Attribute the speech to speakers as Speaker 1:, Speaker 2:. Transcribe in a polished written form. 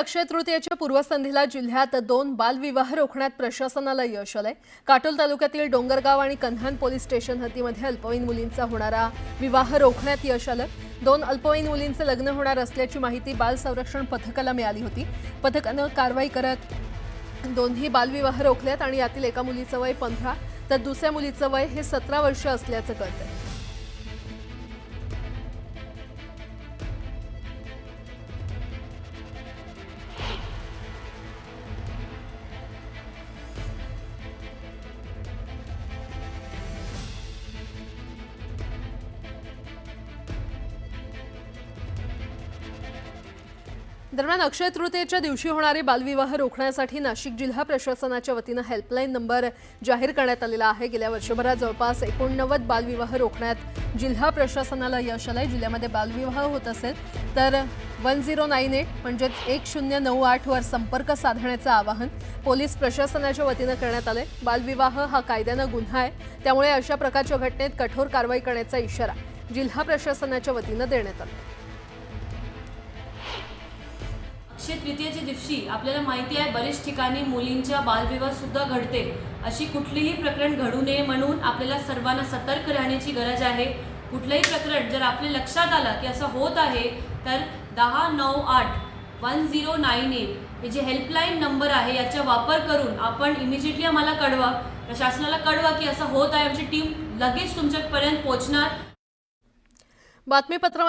Speaker 1: अक्षय तृतीयेच्या पूर्वसंध्येला जिल्ह्यात 2 बालविवाह रोखण्यात प्रशासनाला यश आलंय। काटोल तालुक्यातील डोंगरगाव आणि कन्हान पोलीस स्टेशन हद्दीमध्ये अल्पवयीन मुलींचा होणारा विवाह रोखण्यात यश आलं। 2 अल्पवयीन मुलींचे लग्न होणार असल्याची माहिती बाल संरक्षण पथकाला मिळाली होती। पथकाने कारवाई करत दोन्ही बालविवाह रोखलेत आणि यातील एका मुलीचं वय 15 तर दुसऱ्या मुलीचं वय हे 17 वर्ष असल्याचं कळतंय। दरम्यान अक्षय तृतीयेच्या दिवशी होणारे बालविवाह रोखण्यासाठी नाशिक जिल्हा प्रशासनाच्या वतीने हेल्पलाईन नंबर जाहीर करण्यात आलेला आहे। गेल्या वर्षभरात जवळपास 89 बालविवाह रोखण्यात जिल्हा प्रशासनाला यश आलंय। जिल्ह्यामध्ये बालविवाह होत असेल तर 1098 म्हणजेच 1098 वर संपर्क साधण्याचे आवाहन पोलीस प्रशासनाच्या वतीने करण्यात आले। बालविवाह हा कायद्याने गुन्हा आहे, त्यामुळे अशा प्रकारच्या घटनेत कठोर कारवाई करण्याचा इशारा जिल्हा प्रशासनाच्या वतीने देण्यात आला।
Speaker 2: अक्षय तृतीयेच्या दिवशी आपल्याला माहिती आहे बरेच ठिकाणी मुलींच्या बालविवाह सुद्धा घडते। अशी कुठलीही प्रकरण घडू नये म्हणून आपल्याला सर्वांना सतर्क राहण्याची गरज आहे। कुठलेही प्रकरण जर आपल्या लक्षात आलं की असं होत आहे तर 1098 1098 हे जे हेल्पलाईन नंबर आहे याचा वापर करून आपण इमिजिएटली आम्हाला कळवा, प्रशासनाला कळवा की असं होत आहे। आमची टीम लगेच तुमच्यापर्यंत पोहोचणार।
Speaker 1: बातमीपत्रामध्ये